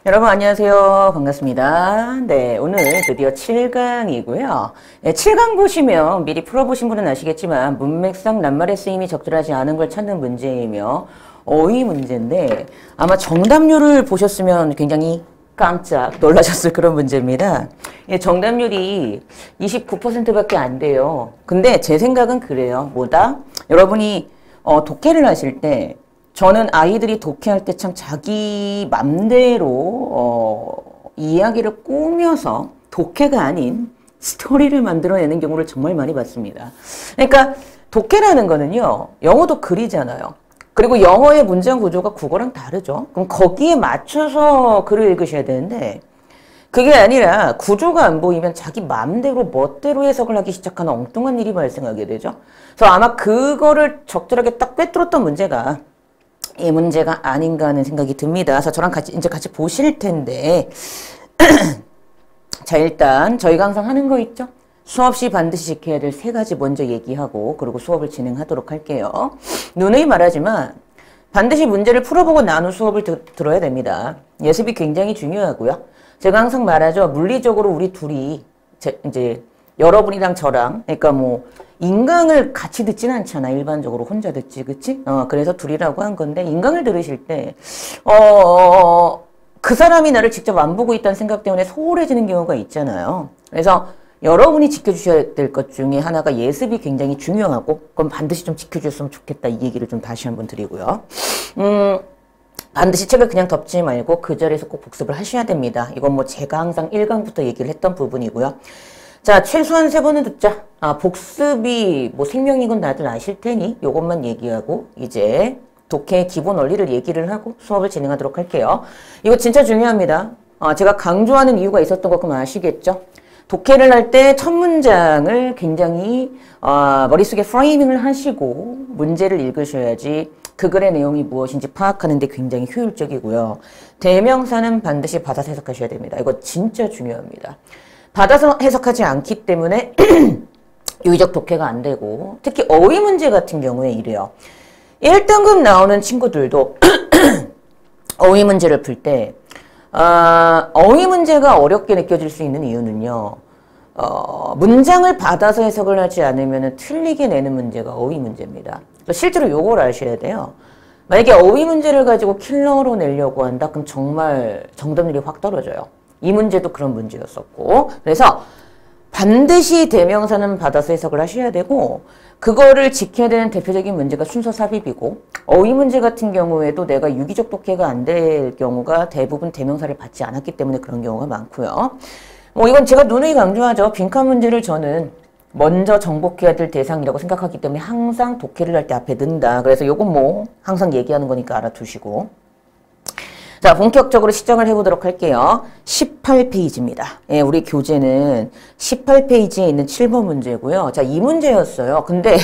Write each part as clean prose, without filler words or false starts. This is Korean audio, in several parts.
여러분 안녕하세요. 반갑습니다. 네, 오늘 드디어 7강이고요. 네, 7강 보시면 미리 풀어보신 분은 아시겠지만 문맥상 낱말의 쓰임이 적절하지 않은 걸 찾는 문제이며 어휘 문제인데 아마 정답률을 보셨으면 굉장히 깜짝 놀라셨을 그런 문제입니다. 예, 정답률이 29%밖에 안 돼요. 근데 제 생각은 그래요. 뭐다? 여러분이 독해를 하실 때 저는 아이들이 독해할 때 참 자기 맘대로 이야기를 꾸며서 독해가 아닌 스토리를 만들어내는 경우를 정말 많이 봤습니다. 그러니까 독해라는 거는요. 영어도 글이잖아요. 그리고 영어의 문장 구조가 국어랑 다르죠. 그럼 거기에 맞춰서 글을 읽으셔야 되는데 그게 아니라 구조가 안 보이면 자기 마음대로 멋대로 해석을 하기 시작하는 엉뚱한 일이 발생하게 되죠. 그래서 아마 그거를 적절하게 딱 꿰뚫었던 문제가 이 문제가 아닌가 하는 생각이 듭니다. 그래서 저랑 이제 같이 보실 텐데 자, 일단 저희가 항상 하는 거 있죠? 수업 시 반드시 지켜야 될 3가지 먼저 얘기하고 그리고 수업을 진행하도록 할게요. 누누이 말하지만 반드시 문제를 풀어보고 난 후 수업을 들어야 됩니다. 예습이 굉장히 중요하고요. 제가 항상 말하죠. 물리적으로 우리 둘이 이제 여러분이랑 저랑 그러니까 뭐 인강을 같이 듣진 않잖아. 일반적으로 혼자 듣지, 그치? 그래서 둘이라고 한 건데 인강을 들으실 때 그 사람이 나를 직접 안 보고 있다는 생각 때문에 소홀해지는 경우가 있잖아요. 그래서 여러분이 지켜주셔야 될 것 중에 하나가 예습이 굉장히 중요하고 그건 반드시 좀 지켜줬으면 좋겠다. 이 얘기를 좀 다시 한번 드리고요. 반드시 책을 그냥 덮지 말고 그 자리에서 꼭 복습을 하셔야 됩니다. 이건 뭐 제가 항상 1강부터 얘기를 했던 부분이고요. 자, 최소한 3번은 듣자. 복습이 뭐 생명인 건 다들 아실 테니 요것만 얘기하고 이제 독해의 기본 원리를 얘기를 하고 수업을 진행하도록 할게요. 이거 진짜 중요합니다. 제가 강조하는 이유가 있었던 거 그럼 아시겠죠? 독해를 할 때 첫 문장을 굉장히 머릿속에 프레이밍을 하시고 문제를 읽으셔야지 그 글의 내용이 무엇인지 파악하는 데 굉장히 효율적이고요. 대명사는 반드시 받아서 해석하셔야 됩니다. 이거 진짜 중요합니다. 받아서 해석하지 않기 때문에 유의적 독해가 안 되고 특히 어휘 문제 같은 경우에 이래요. 1등급 나오는 친구들도 어휘 문제를 풀 때 어휘 문제가 어렵게 느껴질 수 있는 이유는요. 문장을 받아서 해석을 하지 않으면 틀리게 내는 문제가 어휘 문제입니다. 실제로 요걸 아셔야 돼요. 만약에 어휘 문제를 가지고 킬러로 내려고 한다? 그럼 정말 정답률이 확 떨어져요. 이 문제도 그런 문제였었고 그래서 반드시 대명사는 받아서 해석을 하셔야 되고 그거를 지켜야 되는 대표적인 문제가 순서 삽입이고 어휘 문제 같은 경우에도 내가 유기적 독해가 안 될 경우가 대부분 대명사를 받지 않았기 때문에 그런 경우가 많고요. 뭐 이건 제가 누누이 강조하죠. 빈칸 문제를 저는 먼저 정복해야 될 대상이라고 생각하기 때문에 항상 독해를 할 때 앞에 넣는다. 그래서 요건 뭐 항상 얘기하는 거니까 알아두시고 자, 본격적으로 시작을 해보도록 할게요. 18페이지입니다. 예, 우리 교재는 18페이지에 있는 7번 문제고요. 자, 이 문제였어요. 근데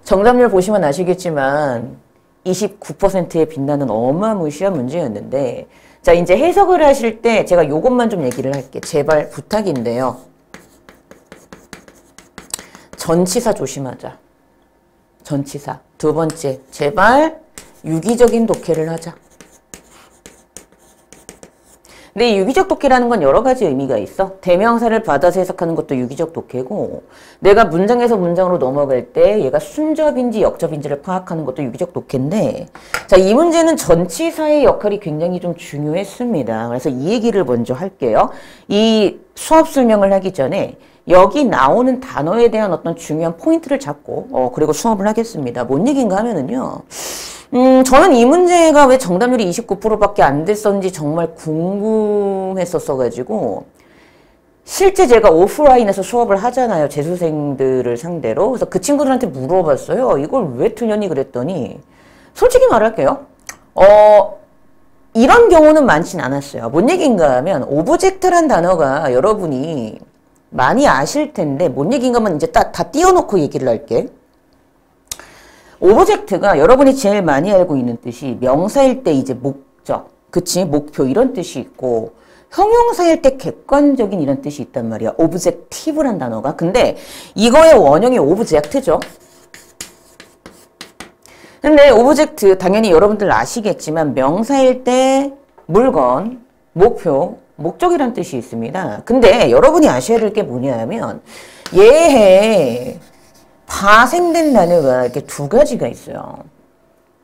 정답률 보시면 아시겠지만 29%에 빛나는 어마무시한 문제였는데 자, 이제 해석을 하실 때 제가 요것만 좀 얘기를 할게요. 제발 부탁인데요. 전치사 조심하자. 전치사. 두 번째, 제발 유기적인 독해를 하자. 근데 이 유기적 독해라는 건 여러 가지 의미가 있어. 대명사를 받아서 해석하는 것도 유기적 독해고 내가 문장에서 문장으로 넘어갈 때 얘가 순접인지 역접인지를 파악하는 것도 유기적 독해인데 자, 이 문제는 전치사의 역할이 굉장히 좀 중요했습니다. 그래서 이 얘기를 먼저 할게요. 이 수업 설명을 하기 전에 여기 나오는 단어에 대한 어떤 중요한 포인트를 잡고 그리고 수업을 하겠습니다. 뭔 얘기인가 하면은요. 저는 이 문제가 왜 정답률이 29%밖에 안 됐었는지 정말 궁금했었어가지고 실제 제가 오프라인에서 수업을 하잖아요. 재수생들을 상대로. 그래서 그 친구들한테 물어봤어요. 이걸 왜 틀렸니 그랬더니 솔직히 말할게요. 이런 경우는 많진 않았어요. 뭔 얘기인가 하면 오브젝트란 단어가 여러분이 많이 아실 텐데 뭔 얘기인가 하면 이제 다 띄워놓고 얘기를 할게. 오브젝트가 여러분이 제일 많이 알고 있는 뜻이 명사일 때 이제 목적, 그치? 목표 이런 뜻이 있고 형용사일 때 객관적인 이런 뜻이 있단 말이야. 오브젝티브란 단어가. 근데 이거의 원형이 오브젝트죠. 근데 오브젝트 당연히 여러분들 아시겠지만 명사일 때 물건, 목표, 목적이란 뜻이 있습니다. 근데 여러분이 아셔야 될 게 뭐냐면 얘에 파생된 단어가 이렇게 두 가지가 있어요.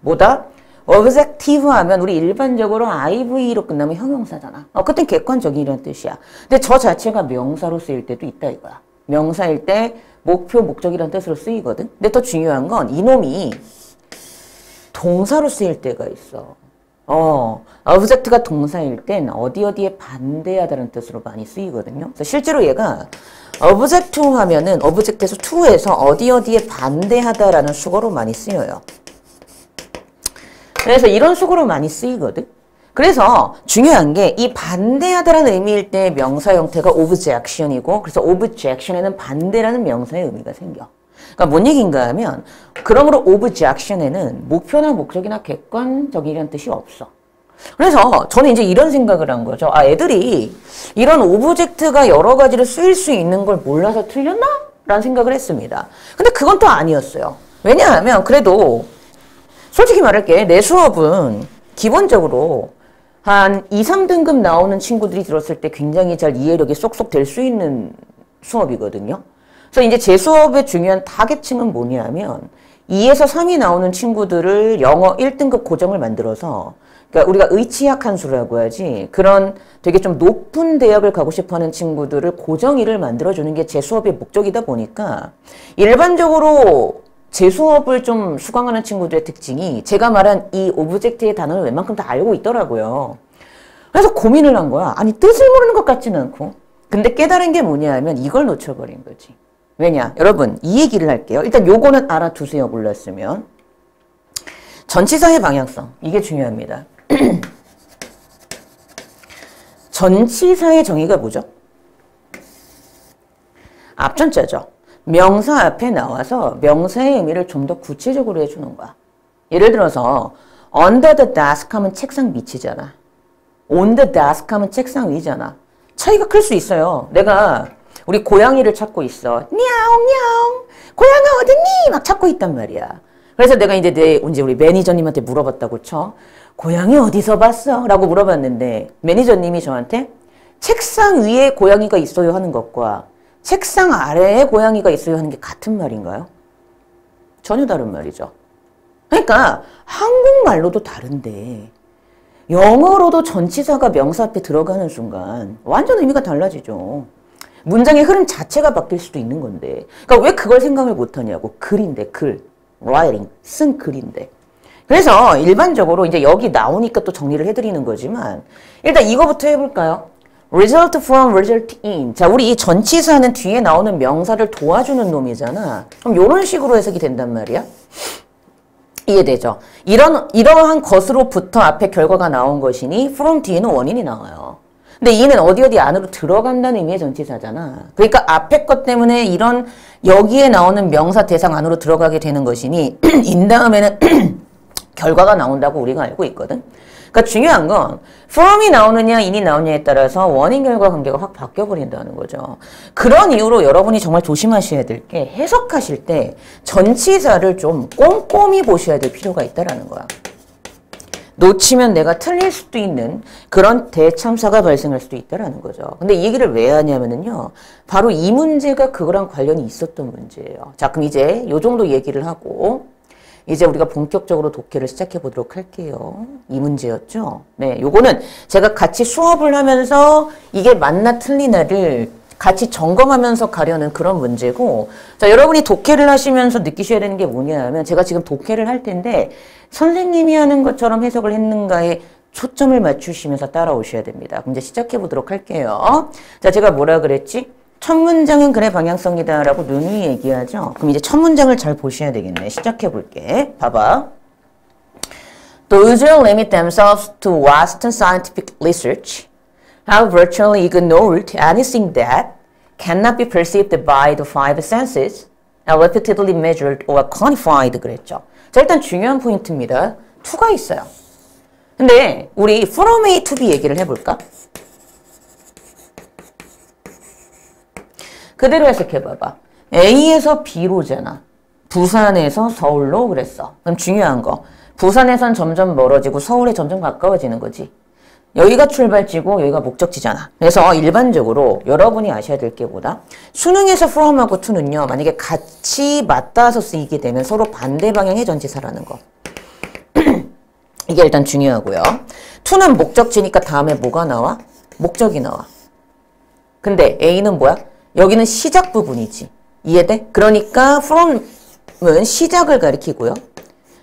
뭐다? objective 하면 우리 일반적으로 IV로 끝나면 형용사잖아. 그땐 객관적이라는 뜻이야. 근데 저 자체가 명사로 쓰일 때도 있다 이거야. 명사일 때 목표, 목적이라는 뜻으로 쓰이거든. 근데 더 중요한 건 이놈이 동사로 쓰일 때가 있어. object가 동사일 땐 어디에 반대하다는 뜻으로 많이 쓰이거든요. 그래서 실제로 얘가 object 하면은 object에서 to에서 어디에 반대하다라는 수거로 많이 쓰여요. 그래서 이런 식으로 많이 쓰이거든. 그래서 중요한 게 이 반대하다라는 의미일 때 명사 형태가 objection이고 그래서 objection에는 반대라는 명사의 의미가 생겨. 그러니까 뭔 얘기인가 하면 그러므로 objection에는 목표나 목적이나 객관적이라는 뜻이 없어. 그래서 저는 이제 이런 생각을 한 거죠. 애들이 이런 오브젝트가 여러 가지로 쓰일 수 있는 걸 몰라서 틀렸나? 라는 생각을 했습니다. 근데 그건 또 아니었어요. 왜냐하면 그래도 솔직히 말할게. 내 수업은 기본적으로 한 2, 3등급 나오는 친구들이 들었을 때 굉장히 잘 이해력이 쏙쏙 될 수 있는 수업이거든요. 그래서 이제 제 수업의 중요한 타겟층은 뭐냐면 2에서 3이 나오는 친구들을 영어 1등급 고정을 만들어서 그러니까 우리가 의치약 한수라고 하지 그런 되게 좀 높은 대학을 가고 싶어하는 친구들을 고정의를 만들어주는 게 제 수업의 목적이다 보니까 일반적으로 제 수업을 좀 수강하는 친구들의 특징이 제가 말한 이 오브젝트의 단어를 웬만큼 다 알고 있더라고요. 그래서 고민을 한 거야. 아니 뜻을 모르는 것 같지는 않고. 근데 깨달은 게 뭐냐 하면 이걸 놓쳐버린 거지. 왜냐? 여러분 이 얘기를 할게요. 일단 요거는 알아두세요. 몰랐으면. 전치사의 방향성. 이게 중요합니다. 전치사의 정의가 뭐죠? 앞전자죠. 명사 앞에 나와서 명사의 의미를 좀 더 구체적으로 해주는 거야. 예를 들어서 under the desk 하면 책상 밑이잖아. on the desk 하면 책상 위잖아. 차이가 클 수 있어요. 내가 우리 고양이를 찾고 있어. 냐옹냐옹 고양아 어딨니? 막 찾고 있단 말이야. 그래서 내가 이제 우리 매니저님한테 물어봤다고 쳐. 고양이 어디서 봤어? 라고 물어봤는데 매니저님이 저한테 책상 위에 고양이가 있어요 하는 것과 책상 아래에 고양이가 있어야 하는 게 같은 말인가요? 전혀 다른 말이죠. 그러니까 한국말로도 다른데 영어로도 전치사가 명사 앞에 들어가는 순간 완전 의미가 달라지죠. 문장의 흐름 자체가 바뀔 수도 있는 건데 그러니까 왜 그걸 생각을 못하냐고. 글인데 글, writing, 쓴 글인데. 그래서 일반적으로 이제 여기 나오니까 또 정리를 해드리는 거지만 일단 이거부터 해볼까요? result from, result in. 자, 우리 이 전치사는 뒤에 나오는 명사를 도와주는 놈이잖아. 그럼 이런 식으로 해석이 된단 말이야. 이해되죠? 이러한 것으로부터 앞에 결과가 나온 것이니 from 뒤에는 원인이 나와요. 근데 이는 어디 안으로 들어간다는 의미의 전치사잖아. 그러니까 앞에 것 때문에 이런 여기에 나오는 명사 대상 안으로 들어가게 되는 것이니 in 다음에는 결과가 나온다고 우리가 알고 있거든. 그러니까 중요한 건 from이 나오느냐 in이 나오느냐에 따라서 원인 결과 관계가 확 바뀌어버린다는 거죠. 그런 이유로 여러분이 정말 조심하셔야 될 게 해석하실 때 전치사를 좀 꼼꼼히 보셔야 될 필요가 있다는 거야. 놓치면 내가 틀릴 수도 있는 그런 대참사가 발생할 수도 있다는 거죠. 근데 이 얘기를 왜 하냐면요. 바로 이 문제가 그거랑 관련이 있었던 문제예요. 자, 그럼 이제 요 정도 얘기를 하고 이제 우리가 본격적으로 독해를 시작해 보도록 할게요. 이 문제였죠. 네, 요거는 제가 같이 수업을 하면서 이게 맞나 틀리나를 같이 점검하면서 가려는 그런 문제고, 자, 여러분이 독해를 하시면서 느끼셔야 되는 게 뭐냐 하면 제가 지금 독해를 할 텐데 선생님이 하는 것처럼 해석을 했는가에 초점을 맞추시면서 따라오셔야 됩니다. 그럼 이제 시작해 보도록 할게요. 자, 제가 뭐라 그랬지? 첫 문장은 글의 방향성이다 라고 누누이 얘기하죠. 그럼 이제 첫 문장을 잘 보셔야 되겠네. 시작해 볼게. 봐봐. Those who limit themselves to Western scientific research have virtually ignored anything that cannot be perceived by the five senses and repeatedly measured or quantified 그랬죠. 자, 일단 중요한 포인트입니다. to가 있어요. 근데 우리 from A to B 얘기를 해볼까? 그대로 해석해봐봐. A에서 B로잖아. 부산에서 서울로 그랬어. 그럼 중요한 거. 부산에선 점점 멀어지고 서울에 점점 가까워지는 거지. 여기가 출발지고 여기가 목적지잖아. 그래서 일반적으로 여러분이 아셔야 될 게 뭐다? 수능에서 from하고 to는요. 만약에 같이 맞닿아서 쓰이게 되면 서로 반대 방향의 전치사라는 거. 이게 일단 중요하고요. to는 목적지니까 다음에 뭐가 나와? 목적이 나와. 근데 A는 뭐야? 여기는 시작 부분이지. 이해돼? 그러니까 from은 시작을 가리키고요.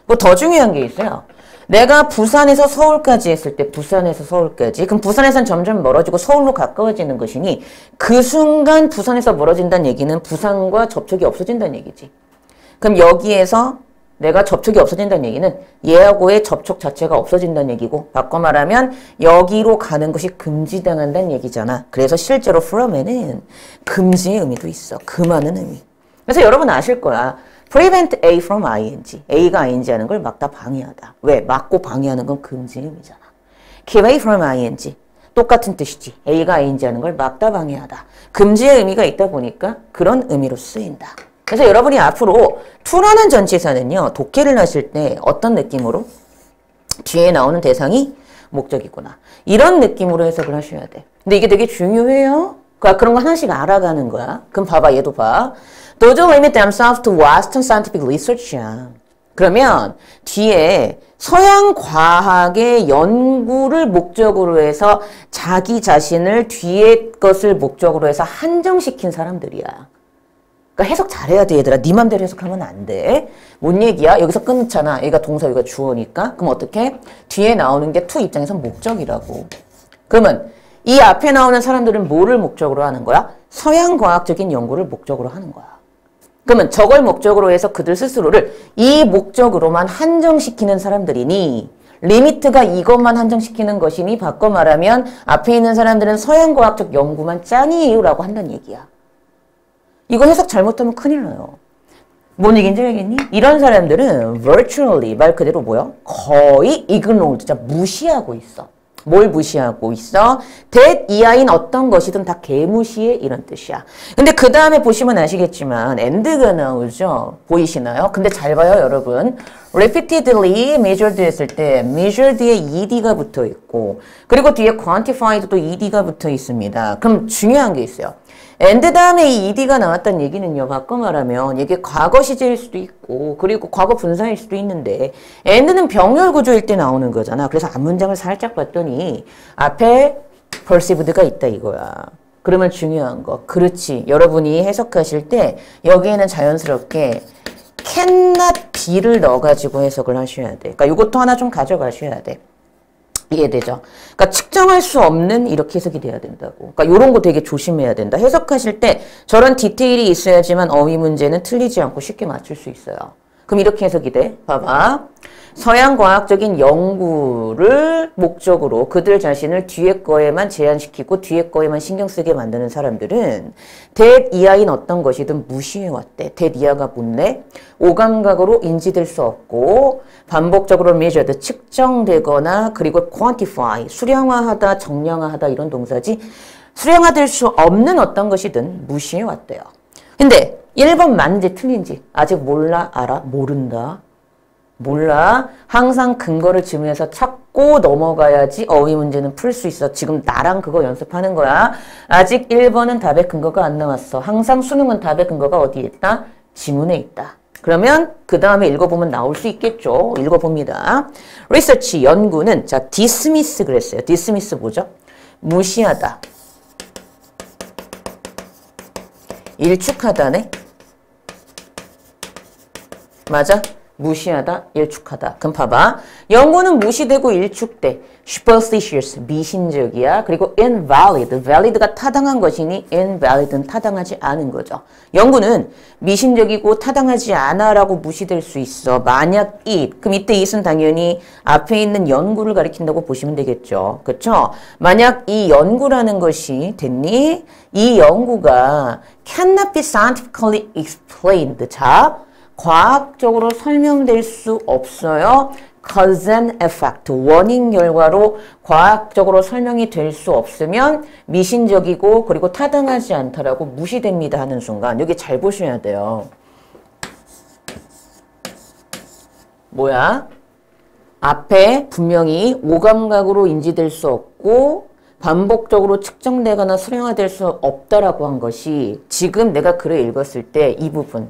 뭐 더 중요한 게 있어요. 내가 부산에서 서울까지 했을 때 부산에서 서울까지 그럼 부산에선 점점 멀어지고 서울로 가까워지는 것이니 그 순간 부산에서 멀어진다는 얘기는 부산과 접촉이 없어진다는 얘기지. 그럼 여기에서 내가 접촉이 없어진다는 얘기는 얘하고의 접촉 자체가 없어진다는 얘기고 바꿔 말하면 여기로 가는 것이 금지당한다는 얘기잖아. 그래서 실제로 from에는 금지의 의미도 있어. 금하는 의미. 그래서 여러분 아실 거야. prevent A from ing. A가 ing 하는 걸 막다 방해하다. 왜? 막고 방해하는 건 금지의 의미잖아. keep A from ing. 똑같은 뜻이지. A가 ing 하는 걸 막다 방해하다. 금지의 의미가 있다 보니까 그런 의미로 쓰인다. 그래서 여러분이 앞으로 to라는 전치사는요. 독해를 하실 때 어떤 느낌으로? 뒤에 나오는 대상이 목적이구나. 이런 느낌으로 해석을 하셔야 돼. 근데 이게 되게 중요해요. 그런 거 하나씩 알아가는 거야. 그럼 봐봐. 얘도 봐. Those who limit themselves to Western scientific research야. 그러면 뒤에 서양 과학의 연구를 목적으로 해서 자기 자신을 뒤에 것을 목적으로 해서 한정시킨 사람들이야. 그러니까 해석 잘해야 돼, 얘들아. 네 맘대로 해석하면 안 돼. 뭔 얘기야? 여기서 끊잖아. 여기가 동사, 여기가 주어니까. 그럼 어떻게? 뒤에 나오는 게 to 입장에서 목적이라고. 그러면 이 앞에 나오는 사람들은 뭐를 목적으로 하는 거야? 서양 과학적인 연구를 목적으로 하는 거야. 그러면 저걸 목적으로 해서 그들 스스로를 이 목적으로만 한정시키는 사람들이니 리미트가 이것만 한정시키는 것이니 바꿔 말하면 앞에 있는 사람들은 서양 과학적 연구만 짱이에요 라고 한다는 얘기야. 이거 해석 잘못하면 큰일 나요. 뭔 얘기인지 알겠니? 이런 사람들은 virtually 말 그대로 뭐야? 거의 ignored, 진짜 무시하고 있어. 뭘 무시하고 있어? that 이하인 어떤 것이든 다 개무시해 이런 뜻이야. 근데 그 다음에 보시면 아시겠지만 and가 나오죠. 보이시나요? 근데 잘 봐요 여러분. repeatedly measured 했을 때 measured에 ed가 붙어 있고 그리고 뒤에 quantified도 ed가 붙어 있습니다. 그럼 중요한 게 있어요. and 다음에 이 ed가 나왔다는 얘기는요. 바꿔 말하면 이게 과거 시제일 수도 있고 그리고 과거 분사일 수도 있는데 and는 병렬 구조일 때 나오는 거잖아. 그래서 앞문장을 살짝 봤더니 앞에 perceived가 있다 이거야. 그러면 중요한 거. 그렇지. 여러분이 해석하실 때 여기에는 자연스럽게 cannot be를 넣어가지고 해석을 하셔야 돼. 그러니까 이것도 하나 좀 가져가셔야 돼. 이해되죠? 그러니까 측정할 수 없는 이렇게 해석이 돼야 된다고. 그러니까 이런 거 되게 조심해야 된다. 해석하실 때 저런 디테일이 있어야지만 어휘 문제는 틀리지 않고 쉽게 맞출 수 있어요. 그럼 이렇게 해석이 돼. 봐봐. 서양 과학적인 연구를 목적으로 그들 자신을 뒤에 거에만 제한시키고 뒤에 거에만 신경 쓰게 만드는 사람들은 that 이하인 어떤 것이든 무시해왔대. that 이하가 뭔데? 오감각으로 인지될 수 없고 반복적으로 measured, 측정되거나 그리고 quantify, 수량화하다, 정량화하다 이런 동사지 수량화될 수 없는 어떤 것이든 무시해왔대요. 근데 1번 맞는지 틀린지 아직 몰라? 알아? 모른다. 몰라. 항상 근거를 지문에서 찾고 넘어가야지 어휘 문제는 풀 수 있어. 지금 나랑 그거 연습하는 거야. 아직 1번은 답의 근거가 안 나왔어. 항상 수능은 답의 근거가 어디에 있다? 지문에 있다. 그러면 그 다음에 읽어보면 나올 수 있겠죠. 읽어봅니다. research, 연구는 자 dismiss 그랬어요. dismiss 뭐죠? 무시하다. 일축하다네. 맞아? 무시하다, 일축하다. 그럼 봐봐. 연구는 무시되고 일축돼. superstitious, 미신적이야. 그리고 invalid, valid가 타당한 것이니 invalid는 타당하지 않은 거죠. 연구는 미신적이고 타당하지 않아라고 무시될 수 있어. 만약 it, 그럼 이때 it은 당연히 앞에 있는 연구를 가리킨다고 보시면 되겠죠. 그렇죠? 만약 이 연구라는 것이 됐니? 이 연구가 cannot be scientifically explained. 자, 과학적으로 설명될 수 없어요. cause and effect, 원인 결과로 과학적으로 설명이 될 수 없으면 미신적이고 그리고 타당하지 않다라고 무시됩니다 하는 순간 여기 잘 보셔야 돼요. 뭐야? 앞에 분명히 오감각으로 인지될 수 없고 반복적으로 측정되거나 수량화될 수 없다라고 한 것이 지금 내가 글을 읽었을 때 이 부분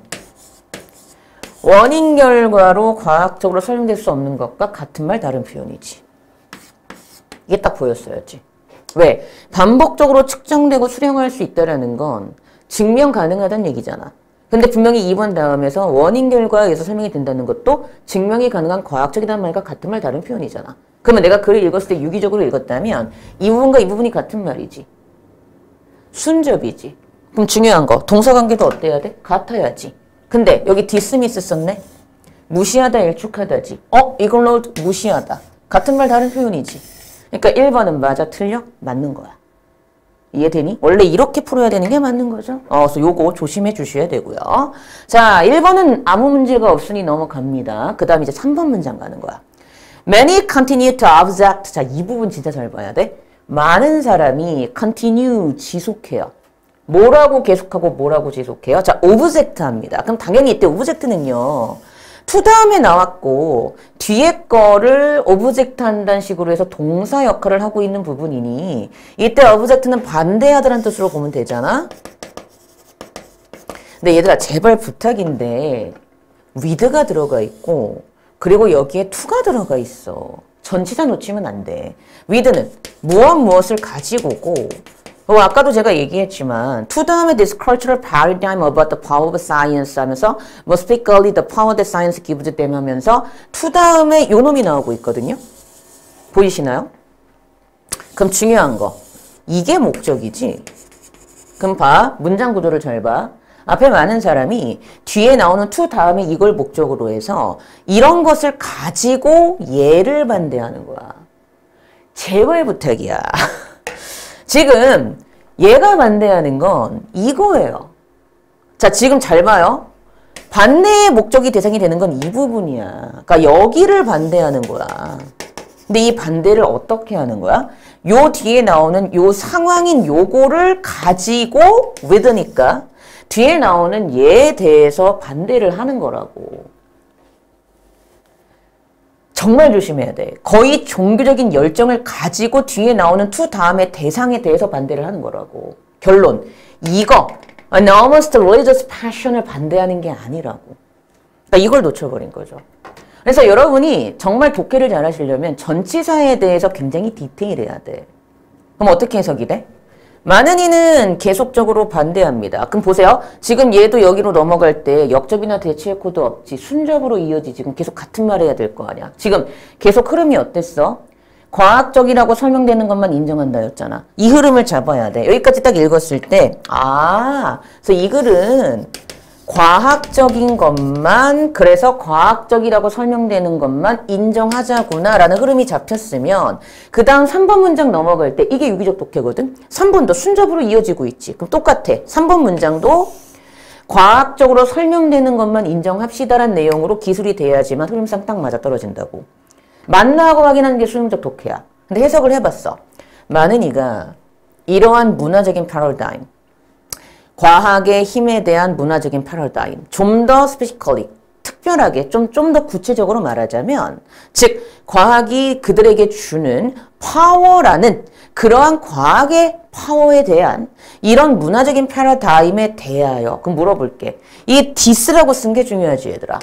원인 결과로 과학적으로 설명될 수 없는 것과 같은 말 다른 표현이지. 이게 딱 보였어야지. 왜? 반복적으로 측정되고 수량화할 수 있다라는 건 증명 가능하다는 얘기잖아. 근데 분명히 2번 다음에서 원인 결과에 의해서 설명이 된다는 것도 증명이 가능한 과학적이라는 말과 같은 말 다른 표현이잖아. 그러면 내가 글을 읽었을 때 유기적으로 읽었다면 이 부분과 이 부분이 같은 말이지. 순접이지. 그럼 중요한 거 동사관계도 어때야 돼? 같아야지. 근데 여기 디스미스 썼네. 무시하다 일축하다지. 이걸로 무시하다. 같은 말 다른 표현이지. 그러니까 1번은 맞아 틀려? 맞는 거야. 이해되니? 원래 이렇게 풀어야 되는 게 맞는 거죠. 그래서 요거 조심해 주셔야 되고요. 자, 1번은 아무 문제가 없으니 넘어갑니다. 그 다음 이제 3번 문장 가는 거야. Many continue to object. 자, 이 부분 진짜 잘 봐야 돼. 많은 사람이 continue, 지속해요. 뭐라고 계속하고 뭐라고 지속해요? 자, object 합니다. 그럼 당연히 이때 object는요. to 다음에 나왔고 뒤에 거를 object 한다는 식으로 해서 동사 역할을 하고 있는 부분이니 이때 object는 반대하다라는 뜻으로 보면 되잖아. 근데 얘들아 제발 부탁인데 with가 들어가 있고 그리고 여기에 to가 들어가 있어. 전치사 놓치면 안 돼. with는 무엇을 가지고고 아까도 제가 얘기했지만 to 다음에 this cultural paradigm about the power of science 하면서 specifically the power that science gives them 하면서 to 다음에 요 놈이 나오고 있거든요. 보이시나요? 그럼 중요한 거 이게 목적이지. 그럼 봐. 문장 구조를 잘 봐. 앞에 많은 사람이 뒤에 나오는 to 다음에 이걸 목적으로 해서 이런 것을 가지고 얘를 반대하는 거야. 제발 부탁이야. 지금 얘가 반대하는 건 이거예요. 자, 지금 잘 봐요. 반대의 목적이 대상이 되는 건 이 부분이야. 그러니까 여기를 반대하는 거야. 근데 이 반대를 어떻게 하는 거야? 요 뒤에 나오는 요 상황인 요거를 가지고 with니까 뒤에 나오는 얘에 대해서 반대를 하는 거라고. 정말 조심해야 돼. 거의 종교적인 열정을 가지고 뒤에 나오는 to 다음에 대상에 대해서 반대를 하는 거라고. 결론. 이거 an almost religious passion을 반대하는 게 아니라고. 그러니까 이걸 놓쳐버린 거죠. 그래서 여러분이 정말 독해를 잘 하시려면 전치사에 대해서 굉장히 디테일해야 돼. 그럼 어떻게 해석이 돼? 많은 이는 계속적으로 반대합니다. 그럼 보세요. 지금 얘도 여기로 넘어갈 때 역접이나 대치의 코드 없지. 순접으로 이어지지. 지금 계속 같은 말 해야 될 거 아니야. 지금 계속 흐름이 어땠어? 과학적이라고 설명되는 것만 인정한다였잖아. 이 흐름을 잡아야 돼. 여기까지 딱 읽었을 때 그래서 이 글은 과학적인 것만 그래서 과학적이라고 설명되는 것만 인정하자구나 라는 흐름이 잡혔으면 그 다음 3번 문장 넘어갈 때 이게 유기적 독해거든. 3번도 순접으로 이어지고 있지. 그럼 똑같아. 3번 문장도 과학적으로 설명되는 것만 인정합시다라는 내용으로 기술이 돼야지만 흐름상 딱 맞아떨어진다고. 맞나하고 확인하는 게 수능적 독해야. 근데 해석을 해봤어. 많은 이가 이러한 문화적인 패러다임 과학의 힘에 대한 문화적인 패러다임, 좀 더 스페시컬리, 특별하게, 좀 더 구체적으로 말하자면, 즉, 과학이 그들에게 주는 파워라는 그러한 과학의 파워에 대한 이런 문화적인 패러다임에 대하여, 그럼 물어볼게. 이 디스라고 쓴 게 중요하지, 얘들아.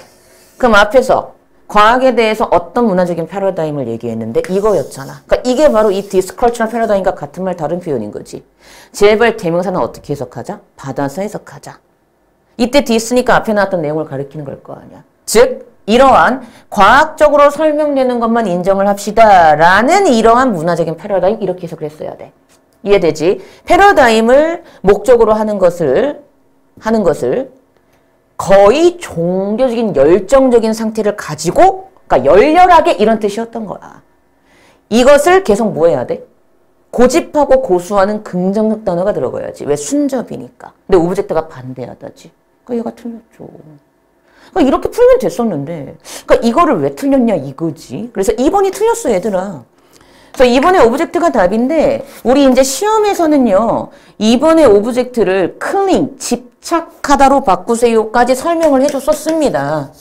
그럼 앞에서 과학에 대해서 어떤 문화적인 패러다임을 얘기했는데 이거였잖아. 그러니까 이게 바로 이 디스컬처럴 패러다임과 같은 말 다른 표현인 거지. 제발 대명사는 어떻게 해석하자? 받아서 해석하자. 이때 디스니까 앞에 나왔던 내용을 가리키는 걸 거 아니야. 즉 이러한 과학적으로 설명되는 것만 인정을 합시다 라는 이러한 문화적인 패러다임 이렇게 해석을 했어야 돼. 이해되지? 패러다임을 목적으로 하는 것을 거의 종교적인 열정적인 상태를 가지고 그러니까 열렬하게 이런 뜻이었던 거야. 이것을 계속 뭐 해야 돼? 고집하고 고수하는 긍정적 단어가 들어가야지. 왜? 순접이니까. 근데 오브젝트가 반대하다지. 그러니까 얘가 틀렸죠. 그러니까 이렇게 풀면 됐었는데 그러니까 이거를 왜 틀렸냐 이거지. 그래서 2번이 틀렸어 얘들아. 그래서 2번의 오브젝트가 답인데 우리 이제 시험에서는요. 2번의 오브젝트를 클링, 집착하다로 바꾸세요까지 설명을 해줬었습니다.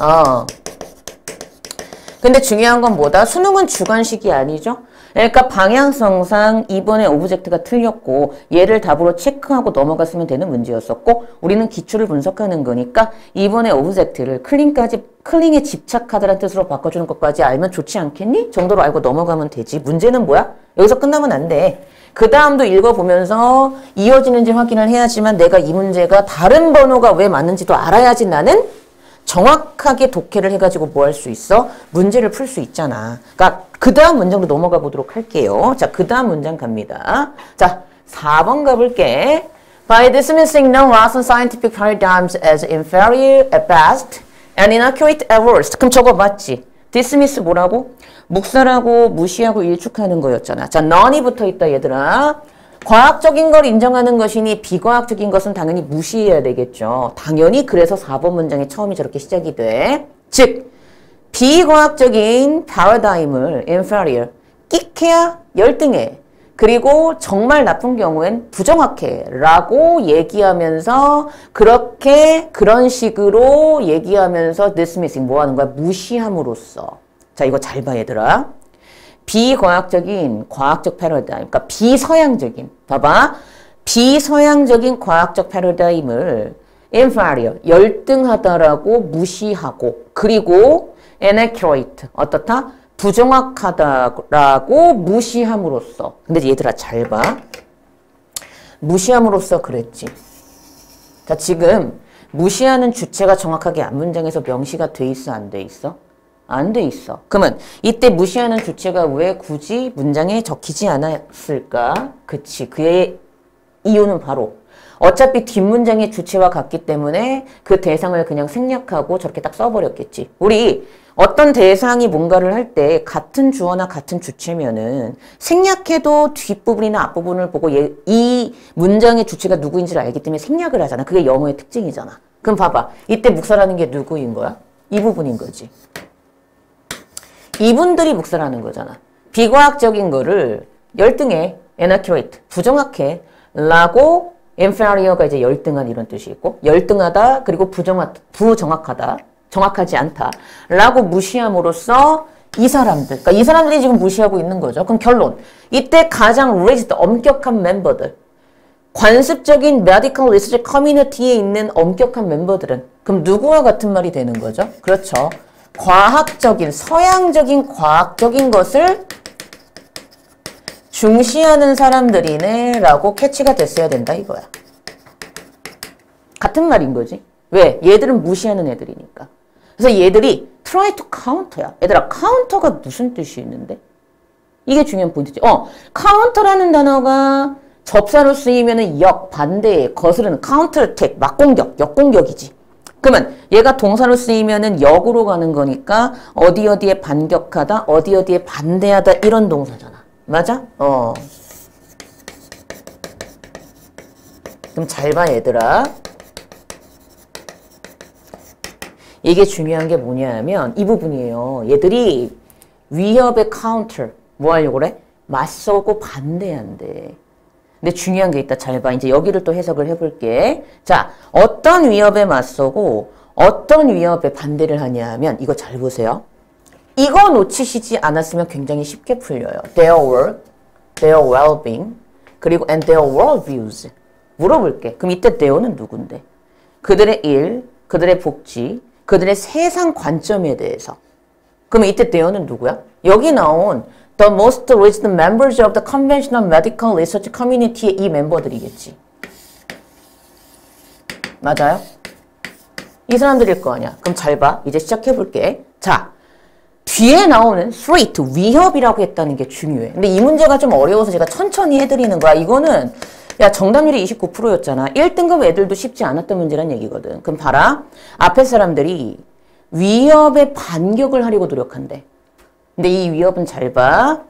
근데 중요한 건 뭐다? 수능은 주관식이 아니죠? 그러니까 방향성상 이번에 오브젝트가 틀렸고 얘를 답으로 체크하고 넘어갔으면 되는 문제였었고 우리는 기출을 분석하는 거니까 이번에 오브젝트를 클링에 집착하다라는 뜻으로 바꿔주는 것까지 알면 좋지 않겠니? 정도로 알고 넘어가면 되지. 문제는 뭐야? 여기서 끝나면 안 돼. 그 다음도 읽어보면서 이어지는지 확인을 해야지만 내가 이 문제가 다른 번호가 왜 맞는지도 알아야지 나는 정확하게 독해를 해가지고 뭐 할 수 있어? 문제를 풀 수 있잖아. 그러니까 그 다음 문장으로 넘어가 보도록 할게요. 자, 그 다음 문장 갑니다. 자, 4번 가볼게. By dismissing non-Russian scientific paradigms as inferior at best and inaccurate at worst. 그럼 저거 맞지? dismiss 뭐라고? 묵살하고 무시하고 일축하는 거였잖아. 자, non이 붙어있다 얘들아. 과학적인 걸 인정하는 것이니 비과학적인 것은 당연히 무시해야 되겠죠. 당연히 그래서 4번 문장의 처음이 저렇게 시작이 돼. 즉 비과학적인 패러다임을 inferior, 끼케야 열등해. 그리고 정말 나쁜 경우엔 부정확해 라고 얘기하면서 그런 식으로 얘기하면서 dismissing 뭐 하는 거야? 무시함으로써. 자, 이거 잘 봐 얘들아. 비과학적인 과학적 패러다임, 그러니까 비서양적인, 봐봐. 비서양적인 과학적 패러다임을 inferior, 열등하다라고 무시하고, 그리고 inaccurate, 어떻다? 부정확하다라고 무시함으로써. 근데 얘들아 잘 봐. 무시함으로써 그랬지. 자, 지금 무시하는 주체가 정확하게 앞문장에서 명시가 돼 있어, 안 돼 있어? 안 돼 있어. 그러면 이때 무시하는 주체가 왜 굳이 문장에 적히지 않았을까? 그치. 그의 이유는 바로 어차피 뒷문장의 주체와 같기 때문에 그 대상을 그냥 생략하고 저렇게 딱 써버렸겠지. 우리 어떤 대상이 뭔가를 할 때 같은 주어나 같은 주체면은 생략해도 뒷부분이나 앞부분을 보고 이 문장의 주체가 누구인지를 알기 때문에 생략을 하잖아. 그게 영어의 특징이잖아. 그럼 봐봐. 이때 묵살하는 게 누구인 거야? 이 부분인 거지. 이분들이 묵살하는 거잖아. 비과학적인 거를 열등해, inaccurate, 부정확해 라고 inferior가 이제 열등한 이런 뜻이 있고 열등하다 그리고 부정확하다, 정확하지 않다 라고 무시함으로써 이 사람들, 그러니까 이 사람들이 지금 무시하고 있는 거죠. 그럼 결론, 이때 가장 raised, 엄격한 멤버들, 관습적인 medical research 커뮤니티에 있는 엄격한 멤버들은 그럼 누구와 같은 말이 되는 거죠? 그렇죠. 과학적인, 서양적인 과학적인 것을 중시하는 사람들이네 라고 캐치가 됐어야 된다 이거야. 같은 말인 거지. 왜? 얘들은 무시하는 애들이니까. 그래서 얘들이 try to counter야. 얘들아, counter가 무슨 뜻이 있는데? 이게 중요한 포인트지. counter라는 단어가 접사로 쓰이면은 반대에 거스르는 counter attack, 막공격, 역공격이지. 그러면 얘가 동사로 쓰이면은 역으로 가는 거니까 어디에 반격하다, 어디에 반대하다 이런 동사잖아. 맞아? 그럼 잘 봐 얘들아. 이게 중요한 게 뭐냐 하면 이 부분이에요. 얘들이 위협의 counter 뭐 하려고 그래? 맞서고 반대한대. 근데 중요한 게 있다. 잘 봐. 이제 여기를 또 해석을 해볼게. 자, 어떤 위협에 맞서고 어떤 위협에 반대를 하냐 하면 이거 잘 보세요. 이거 놓치시지 않았으면 굉장히 쉽게 풀려요. Their work, their well-being, 그리고 and their worldviews. 물어볼게. 그럼 이때 their는 누군데? 그들의 일, 그들의 복지, 그들의 세상 관점에 대해서. 그러면 이때 their는 누구야? 여기 나온 The most raised members of the conventional medical research community의 이 멤버들이겠지. 맞아요? 이 사람들일 거 아니야. 그럼 잘 봐. 이제 시작해볼게. 자, 뒤에 나오는 threat, 위협이라고 했다는 게 중요해. 근데 이 문제가 좀 어려워서 제가 천천히 해드리는 거야. 이거는 야 정답률이 29%였잖아. 1등급 애들도 쉽지 않았던 문제란 얘기거든. 그럼 봐라. 앞에 사람들이 위협에 반격을 하려고 노력한대. 근데 이 위협은 잘 봐.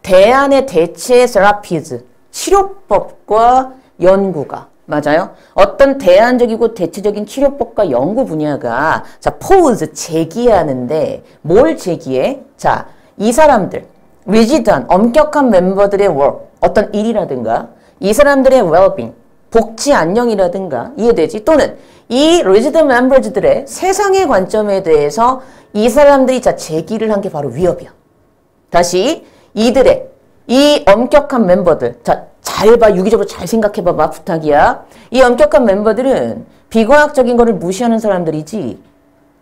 대안의 대체 세라피즈, 치료법과 연구가. 맞아요? 어떤 대안적이고 대체적인 치료법과 연구 분야가 자, pose, 제기하는데 뭘 제기해? 자, 이 사람들, rigid한, 엄격한 멤버들의 work, 어떤 일이라든가 이 사람들의 well-being, 복지 안녕이라든가 이해되지? 또는 이 resident members들의 세상의 관점에 대해서 이 사람들이 자 제기를 한 게 바로 위협이야. 다시 이들의 이 엄격한 멤버들 자 잘 봐. 유기적으로 잘 생각해봐봐. 부탁이야. 이 엄격한 멤버들은 비과학적인 거를 무시하는 사람들이지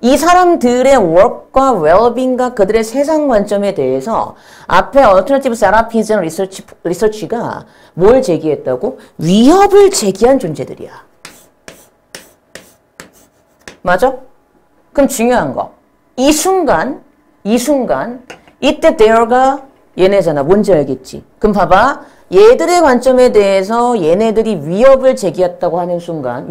이 사람들의 work과 well-being과 그들의 세상 관점에 대해서 앞에 alternative therapies and research가 뭘 제기했다고? 위협을 제기한 존재들이야. 맞아? 그럼 중요한 거. 이 순간 이때 there가 얘네잖아. 뭔지 알겠지? 그럼 봐봐. 얘들의 관점에 대해서 얘네들이 위협을 제기했다고 하는 순간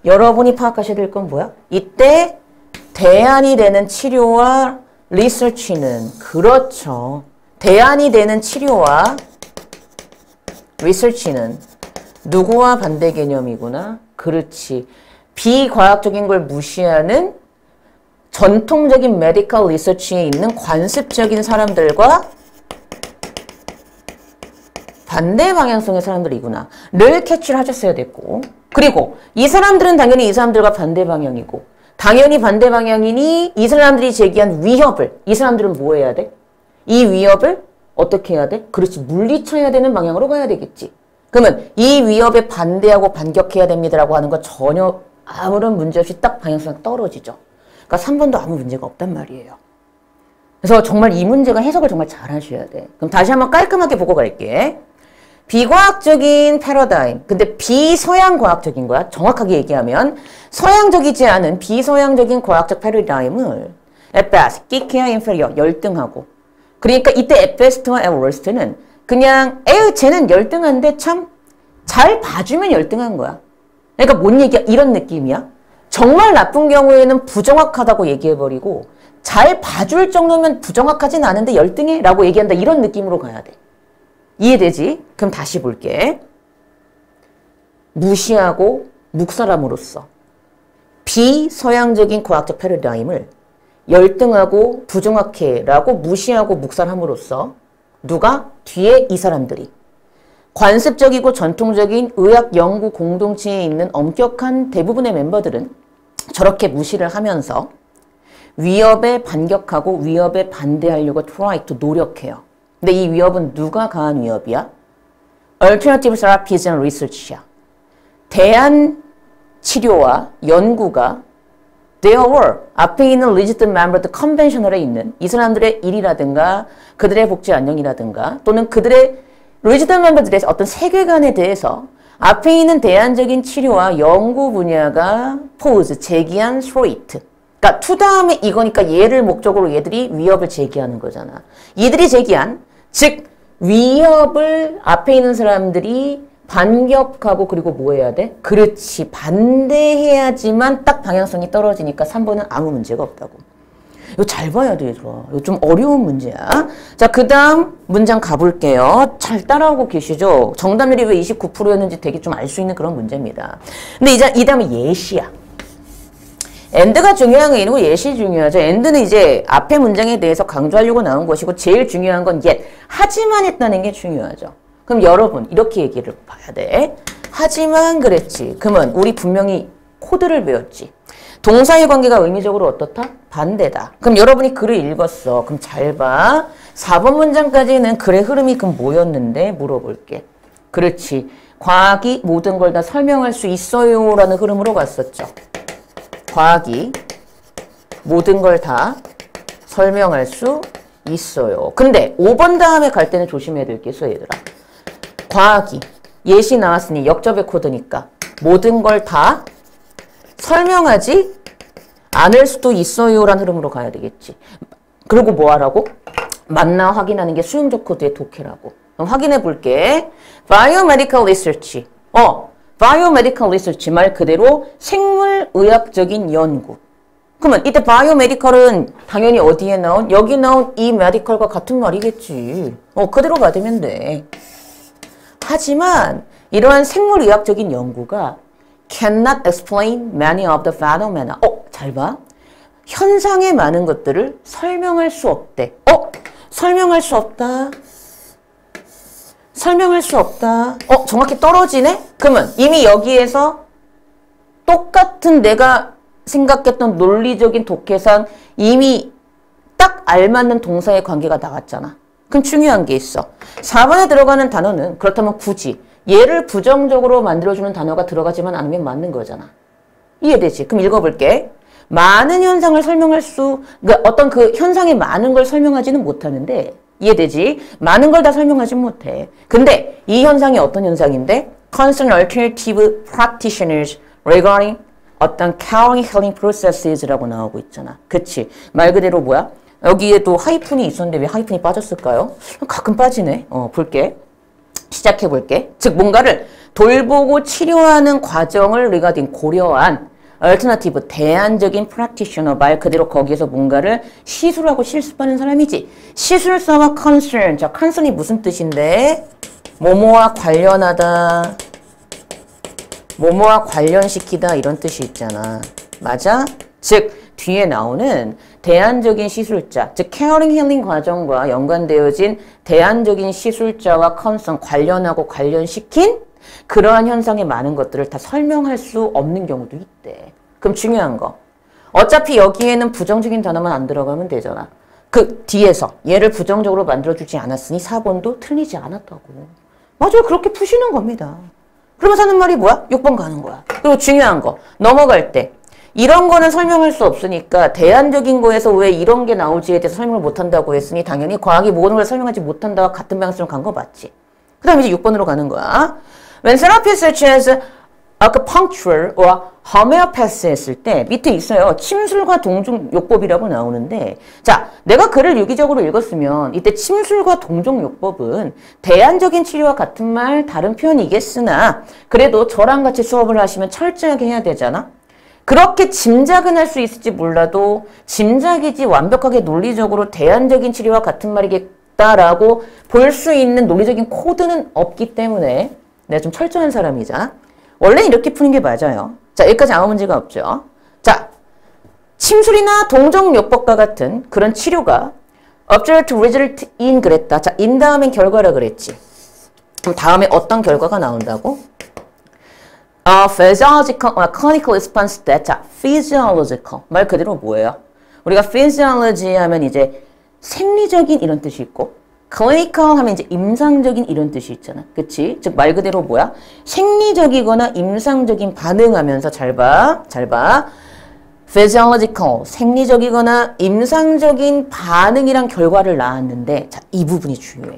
여러분이 파악하셔야 될 건 뭐야? 이때 대안이 되는 치료와 리서치는 그렇죠. 대안이 되는 치료와 리서치는 누구와 반대 개념이구나? 그렇지. 비과학적인 걸 무시하는 전통적인 메디컬 리서치에 있는 관습적인 사람들과 반대 방향성의 사람들이구나. 를 캐치를 하셨어야 됐고 그리고 이 사람들은 당연히 이 사람들과 반대 방향이고 당연히 반대 방향이니 이 사람들이 제기한 위협을 이 사람들은 뭐 해야 돼? 이 위협을 어떻게 해야 돼? 그렇지. 물리쳐야 되는 방향으로 가야 되겠지. 그러면 이 위협에 반대하고 반격해야 됩니다라고 하는 거 전혀 아무런 문제 없이 딱 방향성 떨어지죠. 그러니까 3번도 아무 문제가 없단 말이에요. 그래서 정말 이 문제가 해석을 정말 잘 하셔야 돼. 그럼 다시 한번 깔끔하게 보고 갈게. 비과학적인 패러다임, 근데 비서양 과학적인 거야. 정확하게 얘기하면 서양적이지 않은 비서양적인 과학적 패러다임을 at best, geekier, inferior, 열등하고 그러니까 이때 at best와 at worst는 그냥 에휴 쟤는 열등한데 참 잘 봐주면 열등한 거야. 그러니까 뭔 얘기야? 이런 느낌이야. 정말 나쁜 경우에는 부정확하다고 얘기해버리고 잘 봐줄 정도면 부정확하진 않은데 열등해? 라고 얘기한다. 이런 느낌으로 가야 돼. 이해되지? 그럼 다시 볼게. 무시하고 묵살함으로써 비서양적인 과학적 패러다임을 열등하고 부정확해라고 무시하고 묵살함으로써 누가? 뒤에 이 사람들이 관습적이고 전통적인 의학 연구 공동체에 있는 엄격한 대부분의 멤버들은 저렇게 무시를 하면서 위협에 반격하고 위협에 반대하려고 try to 노력해요. 근데 이 위협은 누가 가한 위협이야? Alternative Therapies and Research야. 대안 치료와 연구가 There were 앞에 있는 Legitimate Member Conventional에 있는 이 사람들의 일이라든가 그들의 복지 안녕이라든가 또는 그들의 Legitimate Member들의 어떤 세계관에 대해서 앞에 있는 대안적인 치료와 연구 분야가 pose, 제기한 threat. 그러니까 to 다음에 이거니까 얘를 목적으로 얘들이 위협을 제기하는 거잖아. 얘들이 제기한 즉 위협을 앞에 있는 사람들이 반격하고 그리고 뭐 해야 돼? 그렇지. 반대해야지만 딱 방향성이 떨어지니까 3번은 아무 문제가 없다고. 이거 잘 봐야 돼, 얘들아. 이거 좀 어려운 문제야. 자, 그 다음 문장 가볼게요. 잘 따라오고 계시죠? 정답률이 왜 29%였는지 되게 좀 알 수 있는 그런 문제입니다. 근데 이 다음에 예시야. end가 중요한 게 아니고 예시 중요하죠. end는 이제 앞에 문장에 대해서 강조하려고 나온 것이고 제일 중요한 건 yet. 하지만 했다는 게 중요하죠. 그럼 여러분 이렇게 얘기를 봐야 돼. 하지만 그랬지. 그러면 우리 분명히 코드를 배웠지. 동사의 관계가 의미적으로 어떻다? 반대다. 그럼 여러분이 글을 읽었어. 그럼 잘 봐. 4번 문장까지는 글의 흐름이 그럼 뭐였는데 물어볼게. 그렇지. 과학이 모든 걸 다 설명할 수 있어요 라는 흐름으로 갔었죠. 과학이 모든 걸 다 설명할 수 있어요. 근데 5번 다음에 갈 때는 조심해야 될 게 있어 얘들아. 과학이 예시 나왔으니 역접의 코드니까 모든 걸 다 설명하지 않을 수도 있어요 라는 흐름으로 가야 되겠지. 그리고 뭐 하라고? 맞나 확인하는 게 수용적 코드의 독해라고. 그럼 확인해 볼게. Biomedical Research. Biomedical Research 말 그대로 생물의학적인 연구. 그러면 이때 Biomedical은 당연히 어디에 나온? 여기 나온 이 medical과 같은 말이겠지. 그대로 받으면 돼. 하지만 이러한 생물의학적인 연구가 cannot explain many of the phenomena. 잘 봐. 현상의 많은 것들을 설명할 수 없대. 설명할 수 없다. 설명할 수 없다. 정확히 떨어지네? 그러면 이미 여기에서 똑같은 내가 생각했던 논리적인 독해상 이미 딱 알맞는 동사의 관계가 나왔잖아. 그럼 중요한 게 있어. 4번에 들어가는 단어는 그렇다면 굳이 얘를 부정적으로 만들어주는 단어가 들어가지만 않으면 맞는 거잖아. 이해되지? 그럼 읽어볼게. 많은 현상을 설명할 그러니까 어떤 그 현상의 많은 걸 설명하지는 못하는데 이해되지? 많은 걸 다 설명하지 못해. 근데 이 현상이 어떤 현상인데? Concern alternative practitioners regarding 어떤 caring healing processes라고 나오고 있잖아. 그치? 말 그대로 뭐야? 여기에도 하이픈이 있었는데 왜 하이픈이 빠졌을까요? 가끔 빠지네. 볼게. 시작해볼게. 즉 뭔가를 돌보고 치료하는 과정을 regarding 고려한 alternative 대안적인 practitioner 말 그대로 거기에서 뭔가를 시술하고 실습하는 사람이지. 시술사와 concern. 자, concern이 무슨 뜻인데? 뭐뭐와 관련하다. 뭐뭐와 관련시키다 이런 뜻이 있잖아. 맞아? 즉 뒤에 나오는 대안적인 시술자, 즉 케어링 힐링 과정과 연관되어진 대안적인 시술자와 컨선 관련하고 관련시킨 그러한 현상의 많은 것들을 다 설명할 수 없는 경우도 있대. 그럼 중요한 거. 어차피 여기에는 부정적인 단어만 안 들어가면 되잖아. 그 뒤에서 얘를 부정적으로 만들어주지 않았으니 4번도 틀리지 않았다고. 맞아요. 그렇게 푸시는 겁니다. 그러면서 하는 말이 뭐야? 6번 가는 거야. 그리고 중요한 거. 넘어갈 때. 이런 거는 설명할 수 없으니까 대안적인 거에서 왜 이런 게 나올지에 대해서 설명을 못한다고 했으니 당연히 과학이 모든 걸 설명하지 못한다와 같은 방식으로 간 거 맞지? 그 다음에 이제 6번으로 가는 거야. When therapies such as acupuncture or homeopathy 했을 때 밑에 있어요. 침술과 동종요법이라고 나오는데 자, 내가 글을 유기적으로 읽었으면 이때 침술과 동종요법은 대안적인 치료와 같은 말 다른 표현이겠으나 그래도 저랑 같이 수업을 하시면 철저하게 해야 되잖아. 그렇게 짐작은 할 수 있을지 몰라도 짐작이지 완벽하게 논리적으로 대안적인 치료와 같은 말이겠다라고 볼 수 있는 논리적인 코드는 없기 때문에 내가 좀 철저한 사람이자 원래 이렇게 푸는 게 맞아요. 자, 여기까지 아무 문제가 없죠. 자, 침술이나 동정요법과 같은 그런 치료가 observed result in 그랬다. 자, in 다음엔 결과라 그랬지. 그럼 다음에 어떤 결과가 나온다고? physiological, clinical response that, 자, physiological. 말 그대로 뭐예요? 우리가 physiology 하면 이제 생리적인 이런 뜻이 있고, clinical 하면 이제 임상적인 이런 뜻이 있잖아. 그치? 즉, 말 그대로 뭐야? 생리적이거나 임상적인 반응하면서 잘 봐. physiological, 생리적이거나 임상적인 반응이란 결과를 낳았는데, 자, 이 부분이 중요해.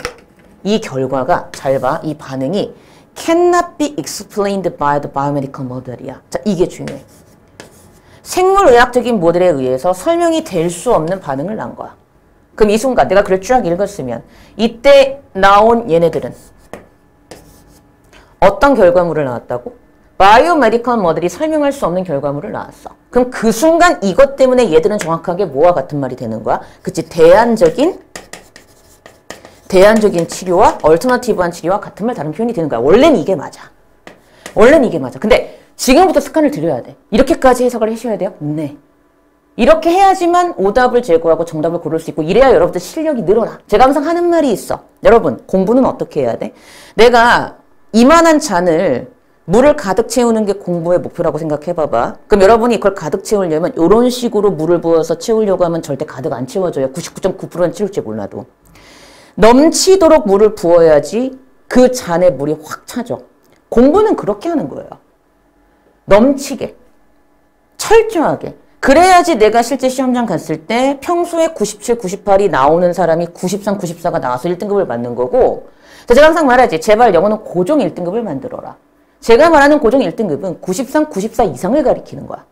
이 결과가, 잘 봐. 이 반응이 cannot be explained by the biomedical model이야. 자, 이게 중요해. 생물의학적인 모델에 의해서 설명이 될 수 없는 반응을 낳은 거야. 그럼 이 순간 내가 글을 쫙 읽었으면 이때 나온 얘네들은 어떤 결과물을 낳았다고? 바이오메디컬 모델이 설명할 수 없는 결과물을 낳았어. 그럼 그 순간 이것 때문에 얘들은 정확하게 뭐와 같은 말이 되는 거야? 그치? 대안적인 치료와 얼터너티브한 치료와 같은 말 다른 표현이 되는 거야. 원래는 이게 맞아. 근데 지금부터 습관을 들여야 돼. 이렇게까지 해석을 하셔야 돼요? 네. 이렇게 해야지만 오답을 제거하고 정답을 고를 수 있고 이래야 여러분들 실력이 늘어나. 제가 항상 하는 말이 있어. 여러분 공부는 어떻게 해야 돼? 내가 이만한 잔을 물을 가득 채우는 게 공부의 목표라고 생각해봐봐. 그럼 여러분이 그걸 가득 채우려면 이런 식으로 물을 부어서 채우려고 하면 절대 가득 안 채워져요. 99.9%는 채울지 몰라도. 넘치도록 물을 부어야지 그 잔에 물이 확 차죠. 공부는 그렇게 하는 거예요. 넘치게. 철저하게. 그래야지 내가 실제 시험장 갔을 때 평소에 97, 98이 나오는 사람이 93, 94가 나와서 1등급을 받는 거고 제가 항상 말하지. 제발 영어는 고정 1등급을 만들어라. 제가 말하는 고정 1등급은 93, 94 이상을 가리키는 거야.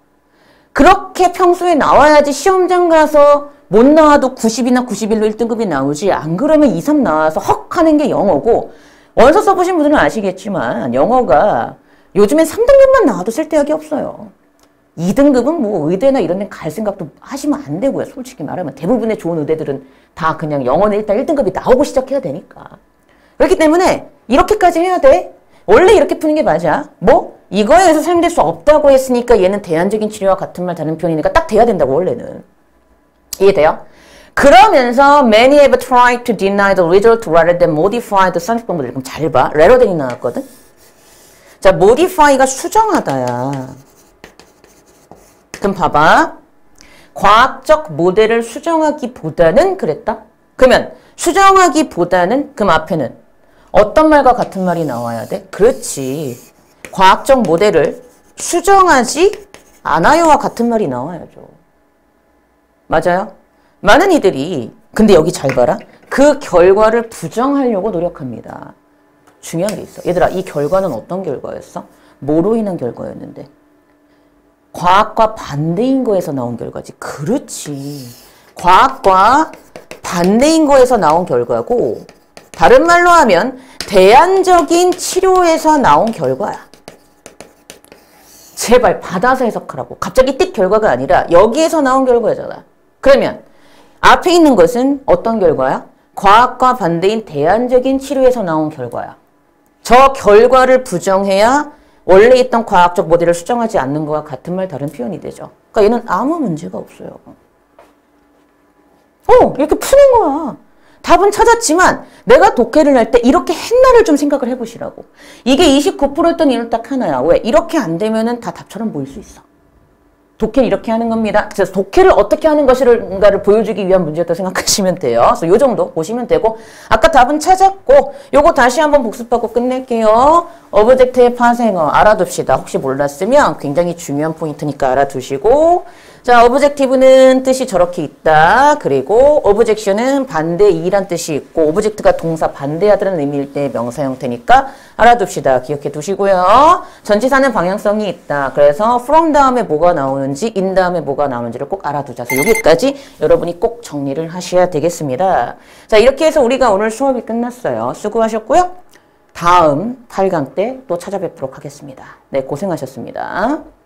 그렇게 평소에 나와야지 시험장 가서 못 나와도 90이나 91로 1등급이 나오지 안 그러면 2, 3 나와서 헉 하는 게 영어고 원서 써보신 분들은 아시겠지만 영어가 요즘엔 3등급만 나와도 쓸데약이 없어요. 2등급은 뭐 의대나 이런 데 갈 생각도 하시면 안 되고요. 솔직히 말하면 대부분의 좋은 의대들은 다 그냥 영어는 일단 1등급이 나오고 시작해야 되니까. 그렇기 때문에 이렇게까지 해야 돼. 원래 이렇게 푸는 게 맞아. 뭐? 이거에 의해서 설명될 수 없다고 했으니까 얘는 대안적인 치료와 같은 말 다른 표현이니까 딱 돼야 된다고 원래는. 이해돼요? 그러면서 many have tried to deny the result rather than modify the scientific model. 그럼 잘 봐. rather than이 나왔거든. 자, modify가 수정하다야. 그럼 봐봐. 과학적 모델을 수정하기보다는 그랬다? 그러면 수정하기보다는 그럼 앞에는 어떤 말과 같은 말이 나와야 돼? 그렇지. 과학적 모델을 수정하지 않아요와 같은 말이 나와야죠. 맞아요? 많은 이들이 근데 여기 잘 봐라. 그 결과를 부정하려고 노력합니다. 중요한 게 있어. 얘들아, 이 결과는 어떤 결과였어? 뭐로 인한 결과였는데? 과학과 반대인 거에서 나온 결과지. 그렇지. 과학과 반대인 거에서 나온 결과고, 다른 말로 하면 대안적인 치료에서 나온 결과야. 제발 받아서 해석하라고. 갑자기 띡 결과가 아니라 여기에서 나온 결과잖아. 그러면 앞에 있는 것은 어떤 결과야? 과학과 반대인 대안적인 치료에서 나온 결과야. 저 결과를 부정해야 원래 있던 과학적 모델을 수정하지 않는 것과 같은 말 다른 표현이 되죠. 그러니까 얘는 아무 문제가 없어요. 이렇게 푸는 거야. 답은 찾았지만 내가 독해를 할 때 이렇게 했나를 좀 생각을 해보시라고. 이게 29%였던 이유는 딱 하나야. 왜? 이렇게 안 되면은 다 답처럼 보일 수 있어. 독해는 이렇게 하는 겁니다. 그래서 독해를 어떻게 하는 것인가를 보여주기 위한 문제였다고 생각하시면 돼요. 그래서 요 정도 보시면 되고, 아까 답은 찾았고 요거 다시 한번 복습하고 끝낼게요. 오브젝트의 파생어 알아둡시다. 혹시 몰랐으면 굉장히 중요한 포인트니까 알아두시고, 자, 오브젝티브는 뜻이 저렇게 있다. 그리고 오브젝션은 반대이란 뜻이 있고, 오브젝트가 동사 반대하다는 의미일 때 명사 형태니까 알아둡시다. 기억해 두시고요. 전치사는 방향성이 있다. 그래서 from 다음에 뭐가 나오는지, in 다음에 뭐가 나오는지를 꼭 알아두자. 그래서 여기까지 여러분이 꼭 정리를 하셔야 되겠습니다. 자, 이렇게 해서 우리가 오늘 수업이 끝났어요. 수고하셨고요. 다음 8강 때 또 찾아뵙도록 하겠습니다. 네, 고생하셨습니다.